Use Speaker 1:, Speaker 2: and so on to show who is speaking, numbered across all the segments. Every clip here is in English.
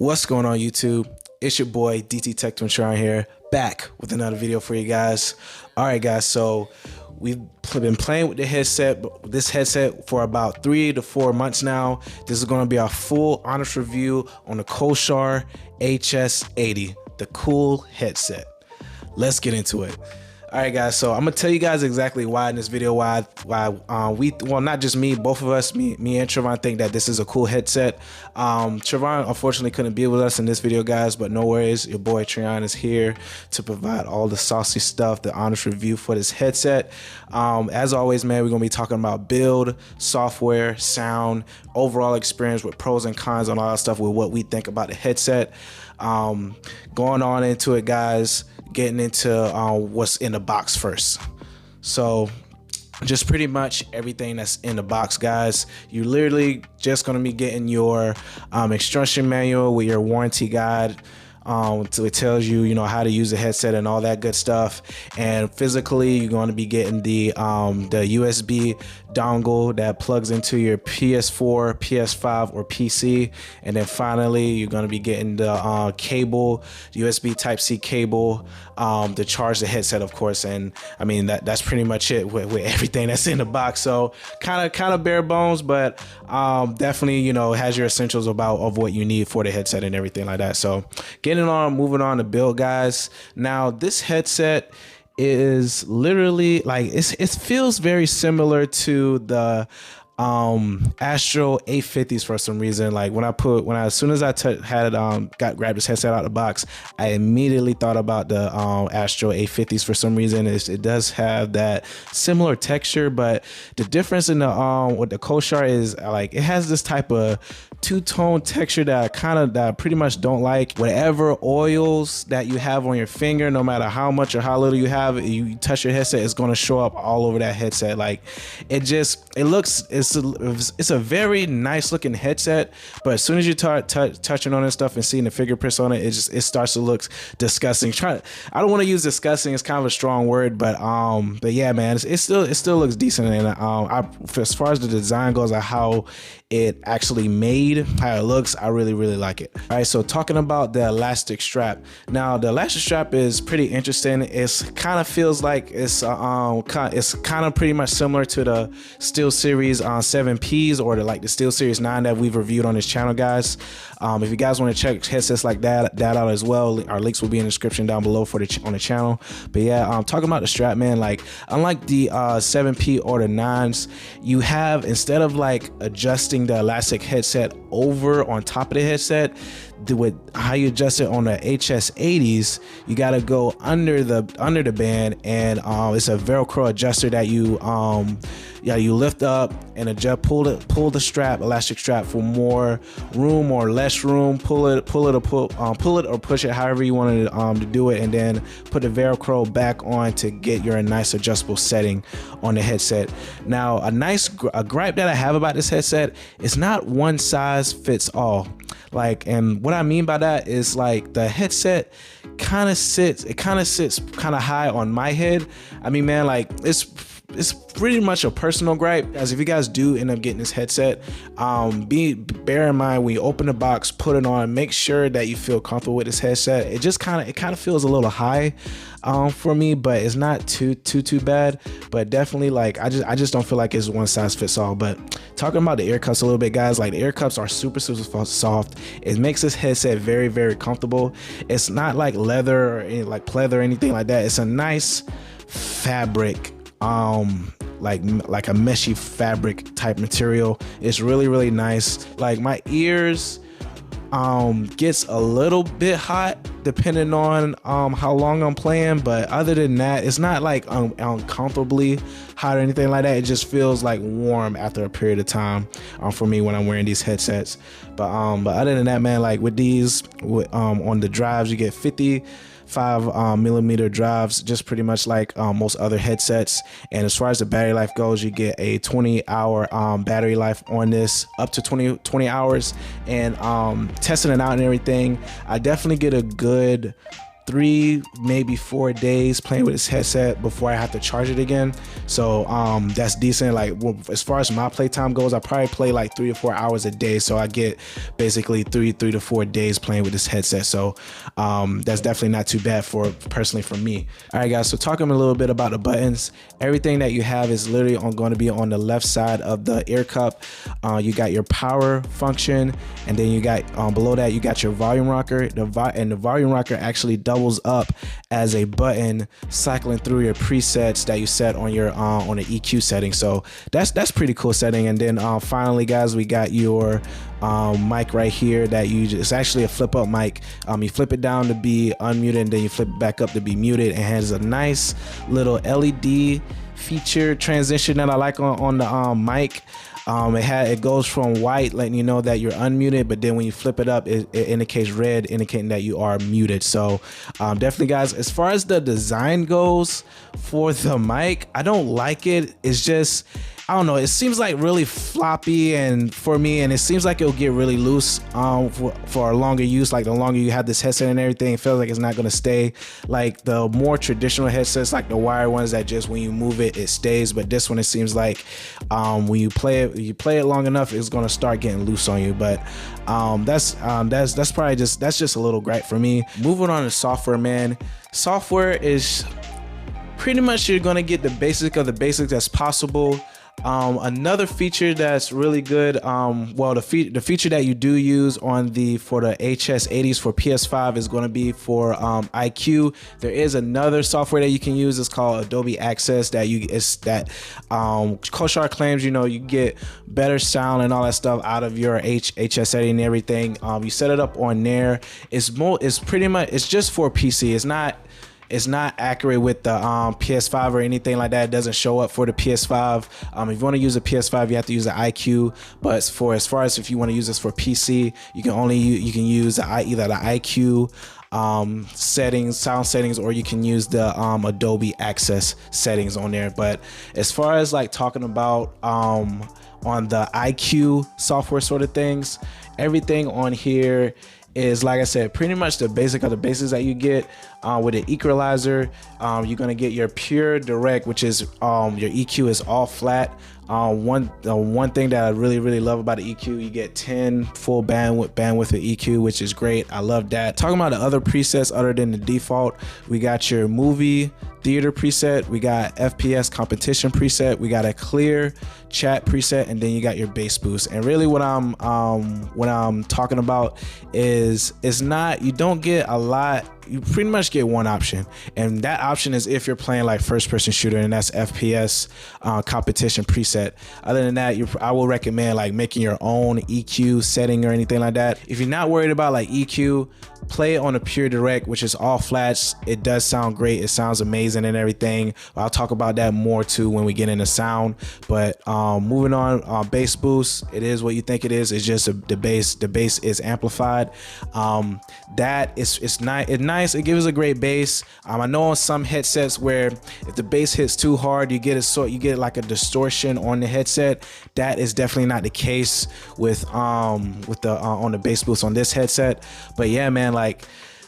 Speaker 1: What's going on YouTube? It's your boy DT Tech Twin here, back with another video for you guys. Alright guys, so we've been playing with this headset for about 3 to 4 months now. This is going to be our full honest review on the Corsair HS80, the cool headset. Let's get into it. Alright guys, so I'm gonna tell you guys exactly why in this video, why well, not just me, both of us, me and Trevon, think that this is a cool headset. Trevon unfortunately couldn't be with us in this video guys, but no worries, your boy Treon is here to provide all the saucy stuff, the honest review for this headset. As always, man, we're gonna be talking about build, software, sound, overall experience with pros and cons on all that stuff with what we think about the headset. Going on into it guys, getting into what's in the box first. So just pretty much everything that's in the box guys. You're literally just going to be getting your instruction manual with your warranty guide. So it tells you, how to use the headset and all that good stuff. And physically, you're going to be getting the USB dongle that plugs into your PS4, PS5, or PC. And then finally, you're going to be getting the cable, USB Type-C cable, to charge the headset, of course. And I mean, that's pretty much it with everything that's in the box. So kind of bare bones, but definitely, has your essentials of what you need for the headset and everything like that. So moving on to build guys. Now this headset is literally like it feels very similar to the Astro 850s for some reason. Like as soon as I grabbed this headset out of the box, I immediately thought about the Astro 850s for some reason. It does have that similar texture, but the difference in the with the Corsair is like it has this type of two-tone texture that I pretty much don't like. Whatever oils that you have on your finger, no matter how much or how little you have, you touch your headset, it's going to show up all over that headset. Like it's a very nice looking headset, but as soon as you touching on this stuff and seeing the fingerprints on it, it starts to look disgusting. I don't want to use disgusting, it's kind of a strong word, but yeah man, it still looks decent. And as far as the design goes, how it actually made, how it looks, I really like it. All right, so talking about the elastic strap. Now the elastic strap is pretty interesting. It's kind of feels like it's kind of pretty much similar to the SteelSeries 7Ps or the SteelSeries 9 that we've reviewed on this channel guys. If you guys want to check headsets like that out as well, our links will be in the description down below on the channel. But yeah, talking about the strap, man, like unlike the 7P or the 9s, you have, instead of like adjusting the elastic headset over on top of the headset, with how you adjust it on the HS80s, you got to go under the band, and it's a Velcro adjuster that you lift up and adjust, pull the elastic strap for more room or less room, pull it or push it however you wanted to do it, and then put the Velcro back on to get your nice adjustable setting on the headset. Now a gripe that I have about this headset, it's not one size fits all. And what I mean by that is like the headset kind of sits kind of high on my head. I mean, man, like it's pretty much a personal gripe, as if you guys do end up getting this headset, bear in mind when you open the box, put it on, make sure that you feel comfortable with this headset. It kind of feels a little high for me, but it's not too bad. But definitely, like I just don't feel like it's one size fits all. But talking about the ear cups a little bit guys, like the ear cups are super soft. It makes this headset very comfortable. It's not like leather or like pleather or anything like that. It's a nice fabric, like a meshy fabric type material. It's really nice. Like my ears gets a little bit hot depending on how long I'm playing, but other than that, it's not like uncomfortably hot or anything like that. It just feels like warm after a period of time for me when I'm wearing these headsets. But other than that, man, like with these on the drives, you get 55mm drives, just pretty much like most other headsets. And as far as the battery life goes, you get a 20-hour battery life on this, up to 20 hours. And testing it out and everything, I definitely get a good 3, maybe 4 days playing with this headset before I have to charge it again. So that's decent. Like, well, as far as my playtime goes, I probably play like 3 to 4 hours a day. So I get basically 3 to 4 days playing with this headset. So that's definitely not too bad personally for me. All right, guys. So talking a little bit about the buttons, everything that you have is literally going to be on the left side of the ear cup. You got your power function, and then you got below that you got your volume rocker. The volume rocker actually doubles up as a button cycling through your presets that you set on your on the EQ setting. So that's pretty cool setting. And then finally, guys, we got your mic right here that it's actually a flip up mic. You flip it down to be unmuted, and then you flip it back up to be muted. It has a nice little LED feature transition that I like on the mic. It goes from white, letting you know that you're unmuted, but then when you flip it up, it indicates red, indicating that you are muted. So definitely, guys, as far as the design goes for the mic, I don't like it. It's just, I don't know, it seems like really floppy and for me, and it seems like it'll get really loose for a longer use. Like the longer you have this headset and everything, it feels like it's not going to stay. Like the more traditional headsets, like the wire ones that just when you move it, it stays. But this one, it seems like when you play it long enough, it's going to start getting loose on you. But that's probably just a little gripe for me. Moving on to software, man. Software is pretty much, you're going to get the basic of the basics as possible. Another feature that's really good, well, the feature that you do use for the HS80s for PS5 is going to be for IQ. There is another software that you can use. It's called Adobe Access Corsair claims, you get better sound and all that stuff out of your HS80 and everything. You set it up on there. It's pretty much, it's just for PC. It's not accurate with the PS5 or anything like that. It doesn't show up for the PS5. If you want to use a PS5, you have to use the IQ. But as far as if you want to use this for PC, you can use either the IQ sound settings, or you can use the Adobe Access settings on there. But as far as like talking about on the IQ software sort of things, everything on here is, like I said, pretty much the basic of the basics that you get with an equalizer. You're gonna get your pure direct, which is your EQ is all flat. One thing that I really love about the EQ, you get 10 full bandwidth of EQ, which is great. I love that. Talking about the other presets other than the default, we got your movie theater preset, we got FPS competition preset, we got a clear chat preset, and then you got your bass boost. And really what I'm talking about is, you don't get a lot. You pretty much get one option, and that option is if you're playing like first person shooter, and that's FPS competition preset. Other than that, I will recommend like making your own EQ setting or anything like that. If you're not worried about like EQ, play it on a pure direct, which is all flats. It does sound great. It sounds amazing and everything. I'll talk about that more too when we get into sound. But moving on, bass boost, it is what you think it is. It's just the bass is amplified. It's nice. It gives a great bass. I know on some headsets where if the bass hits too hard, you get like a distortion on the headset. That is definitely not the case with on the bass boost on this headset. But yeah, man, like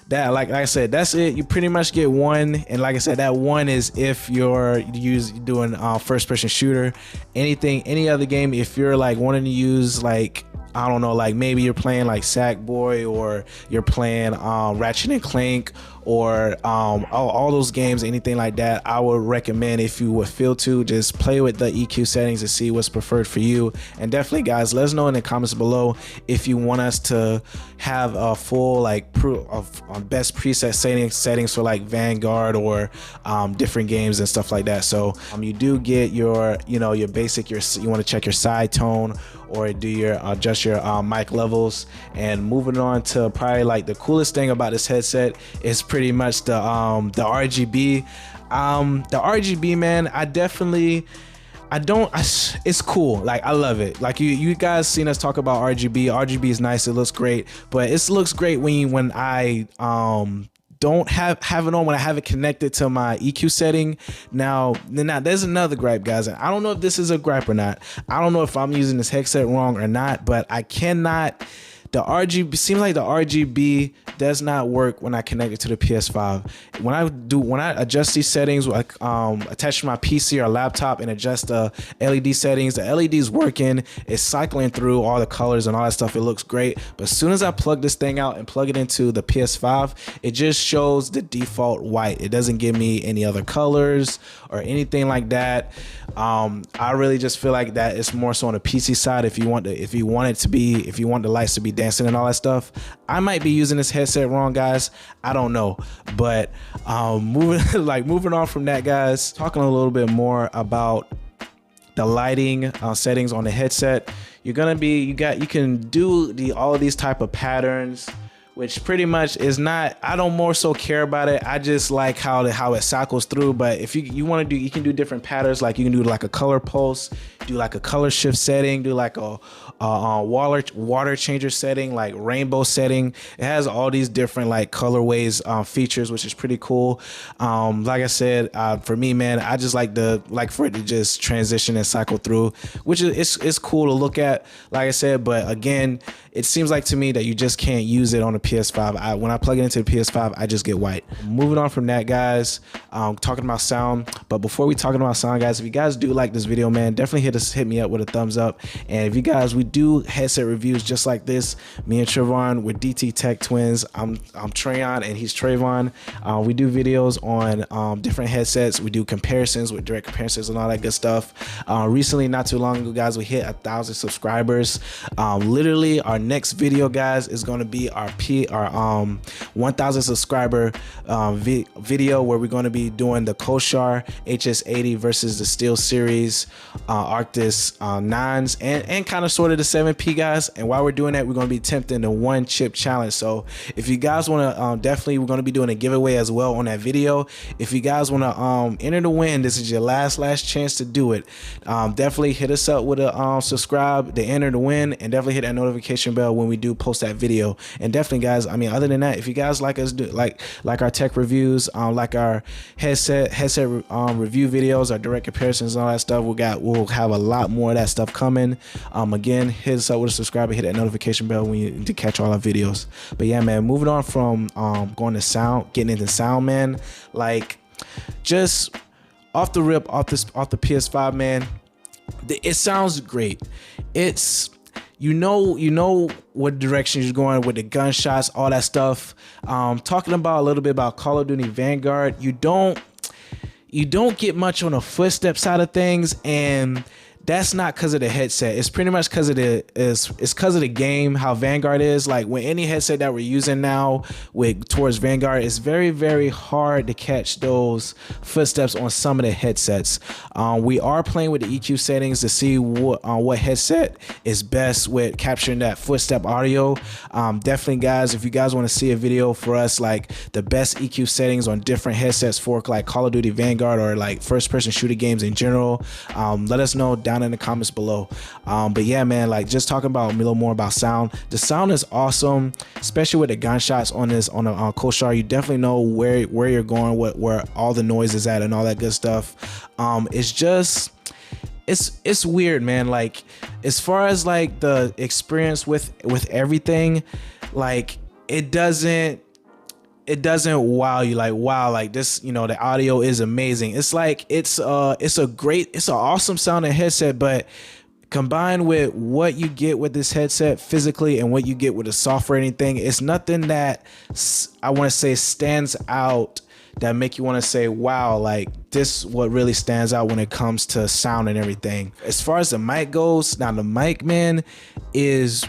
Speaker 1: that, like I said, that's it. You pretty much get one, and like I said, that one is if you're doing first person shooter. Any other game, if you're like wanting to use like, I don't know, like maybe you're playing like Sackboy, or you're playing Ratchet and Clank, or all those games, anything like that, I would recommend, if you would feel to, just play with the EQ settings and see what's preferred for you. And definitely, guys, let us know in the comments below if you want us to have a full like proof of best preset settings for like Vanguard or different games and stuff like that. So you do get your your basic, you want to check your side tone, or do your adjust your mic levels. And moving on to probably like the coolest thing about this headset is pretty much the RGB. The RGB, man, it's cool. Like, I love it. Like you guys seen us talk about RGB. RGB is nice. It looks great, but it looks great when I don't have it on, when I have it connected to my EQ setting. Now there's another gripe, guys, and I don't know if this is a gripe or not. I don't know if I'm using this headset wrong or not, but I cannot the RGB seems like the RGB does not work when I connect it to the PS5. When I adjust these settings, like attach to my PC or laptop and adjust the LED settings, the LED's working, it's cycling through all the colors and all that stuff. It looks great. But as soon as I plug this thing out and plug it into the PS5, it just shows the default white. It doesn't give me any other colors or anything like that. I really just feel like that it's more so on the PC side. If you want the lights to be dancing and all that stuff, I might be using this headset wrong, guys. I don't know. But moving on from that, guys, talking a little bit more about the lighting settings on the headset. You can do all of these type of patterns, which pretty much is not, I don't more so care about it. I just like how it cycles through. But if you want to do, you can do different patterns. Like you can do like a color pulse, do like a color shift setting, do like a water changer setting, like rainbow setting. It has all these different like colorways features, which is pretty cool. Like I said, for me, man, I just like for it to just transition and cycle through, which is it's cool to look at, like I said. But again, it seems like to me that you just can't use it on a PS5. When I plug it into the PS5, I just get white. Moving on from that, guys, talking about sound. But before we talking about sound, guys, if you guys do like this video, man, definitely hit me up with a thumbs up. And if you guys, we do headset reviews just like this. Me and Trayvon, we're DT Tech Twins. I'm Trayon and he's Trayvon. We do videos on different headsets. We do comparisons with direct comparisons and all that good stuff. Recently, not too long ago, guys, we hit 1,000 subscribers. Literally, our next video, guys, is going to be our 1,000 subscriber video where we're going to be doing the Corsair HS80 versus the SteelSeries Arctis 9s and kind of sort of the 7P, guys. And while we're doing that, we're going to be attempting the one chip challenge. So if you guys want to definitely, we're going to be doing a giveaway as well on that video. If you guys want to enter to win, this is your last chance to do it. Definitely hit us up with a subscribe to enter to win, and definitely hit that notification bell when we do post that video. And definitely, guys, I mean, other than that, if you guys like us do like our tech reviews, like our headset review videos, our direct comparisons and all that stuff, we'll have a lot more of that stuff coming. Again, hit us up with a subscribe and hit that notification bell to catch all our videos. But yeah, man, moving on from getting into sound, man, like just off the rip, off the PS5, man, it sounds great. It's you know what direction you're going with the gunshots, all that stuff. Talking about a little bit about Call of Duty Vanguard, you don't get much on the footstep side of things, and that's not because of the headset. It's pretty much because of the game, how Vanguard is. Like with any headset that we're using now towards Vanguard, it's very, very hard to catch those footsteps on some of the headsets. We are playing with the EQ settings to see what headset is best with capturing that footstep audio. Definitely, guys, if you guys want to see a video for us, like the best EQ settings on different headsets for like Call of Duty Vanguard or like first-person shooter games in general, let us know down in the comments below. But yeah, man, like just talking about a little more about sound. The sound is awesome, especially with the gunshots on a Corsair. You definitely know where you're going, where all the noise is at and all that good stuff. It's just it's weird, man. Like as far as like the experience with everything, like it doesn't wow you like, wow, like this, the audio is amazing. It's like it's an awesome sounding headset, but combined with what you get with this headset physically and what you get with the software and anything, it's nothing that I want to say stands out that make you want to say, wow, like this what really stands out when it comes to sound and everything. As far as the mic goes, now the mic, man, is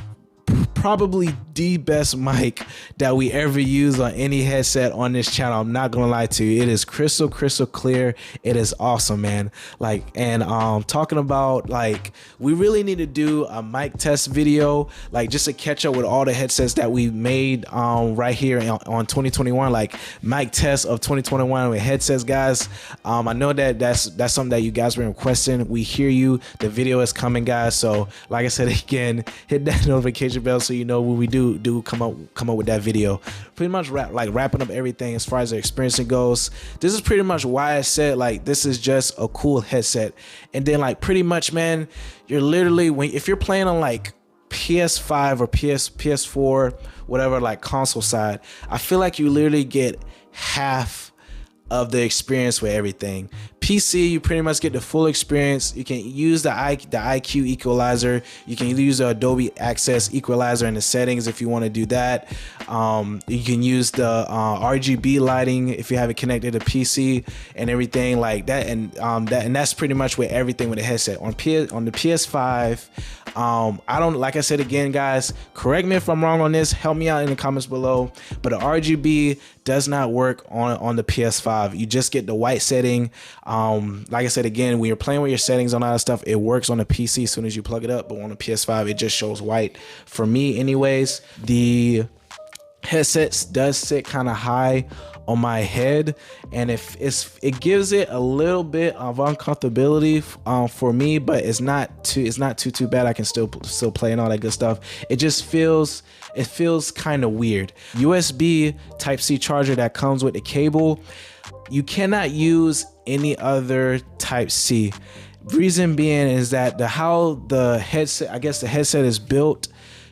Speaker 1: probably the best mic that we ever use on any headset on this channel. I'm not gonna lie to you, it is crystal clear. It is awesome, man. Like, and talking about, like, we really need to do a mic test video, like just to catch up with all the headsets that we made right here on 2021, like mic test of 2021 with headsets, guys. I know that's something that you guys were requesting. We hear you, the video is coming, guys. So like I said, again, hit that notification bell so you know when we do come up with that video. Pretty much wrapping up everything as far as the experience goes. This is pretty much why I said, like, this is just a cool headset. And then, like, pretty much, man, you're literally, if you're playing on like PS5 or PS4, whatever, like console side, I feel like you literally get half of the experience with everything. PC, you pretty much get the full experience. You can use the IQ equalizer. You can use the Adobe Access equalizer in the settings if you want to do that. You can use the RGB lighting if you have it connected to PC and everything like that. And that's pretty much with everything with the headset. On the PS5, I don't, like I said again, guys, correct me if I'm wrong on this. Help me out in the comments below. But the RGB does not work on the PS5. You just get the white setting. Like I said again, when you're playing with your settings on all that stuff, it works on the PC as soon as you plug it up, but on the PS5 it just shows white for me anyways. The headset does sit kind of high on my head, and it gives it a little bit of uncomfortability for me, but it's not too bad. I can still play and all that good stuff. It feels kind of weird. USB Type-C charger that comes with the cable, you cannot use any other Type-C. Reason being is that how the headset, I guess the headset is built,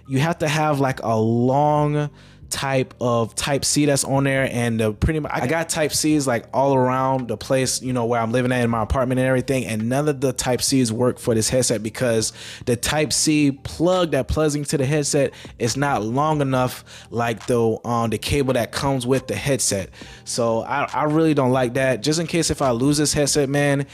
Speaker 1: you have to have like a long type of Type-C that's on there, and pretty much I got Type-Cs like all around the place, you know, where I'm living at in my apartment and everything, and none of the Type-Cs work for this headset because the Type-C plug that plugs into the headset is not long enough like the cable that comes with the headset. So I really don't like that. Just in case if I lose this headset, man,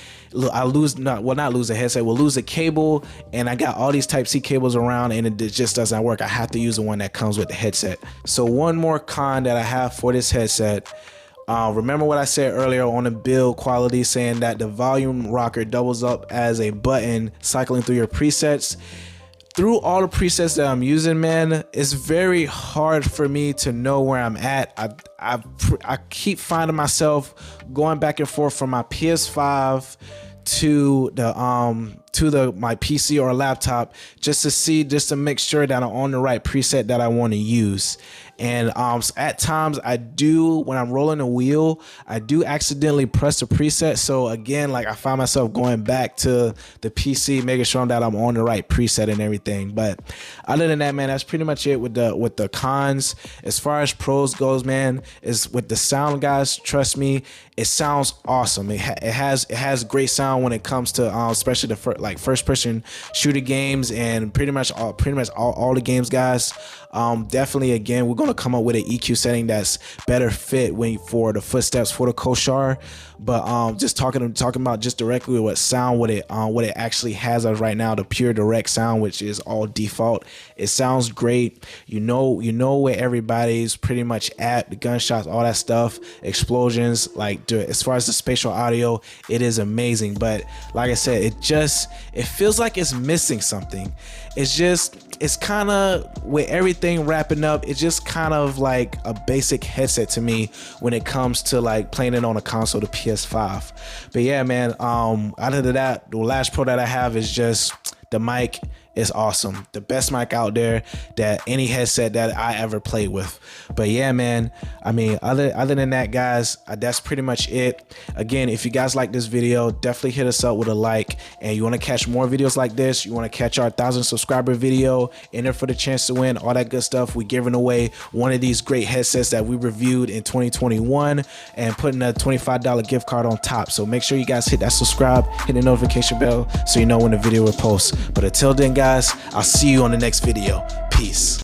Speaker 1: I not lose the headset, we'll lose the cable, and I got all these Type-C cables around and it just doesn't work. I have to use the one that comes with the headset. So one more con that I have for this headset, remember what I said earlier on the build quality, saying that the volume rocker doubles up as a button cycling through your presets. Through all the presets that I'm using, man, it's very hard for me to know where I'm at. I keep finding myself going back and forth from my PS5 to my PC or laptop just to make sure that I'm on the right preset that I want to use. And at times I do, when I'm rolling a wheel, I do accidentally press the preset. So again, like I find myself going back to the PC, making sure that I'm on the right preset and everything. But other than that, man, that's pretty much it with the cons. As far as pros goes, man, is with the sound, guys, trust me, it sounds awesome. It has great sound when it comes to especially the first person shooter games and pretty much all the games, guys. Definitely, again, we're gonna come up with an EQ setting that's better fit for the footsteps for the Corsair. But just talking about just directly what it actually has as right now, the pure direct sound, which is all default. It sounds great. You know where everybody's pretty much at, the gunshots, all that stuff, explosions. Like as far as the spatial audio, it is amazing. But like I said, it feels like it's missing something. It's kind of, with everything wrapping up, it's just kind of like a basic headset to me when it comes to like playing it on a console, the PS5. But yeah, man, other than that, the last pro that I have is just the mic. Is awesome, the best mic out there that any headset that I ever played with. But yeah, man, I mean, other than that, guys, that's pretty much it. Again, if you guys like this video, definitely hit us up with a like, and you want to catch more videos like this, you want to catch our 1,000 subscriber video, enter for the chance to win, all that good stuff. We giving away one of these great headsets that we reviewed in 2021 and putting a $25 gift card on top. So make sure you guys hit that subscribe, hit the notification bell so you know when the video will post. But until then, guys, I'll see you on the next video. Peace.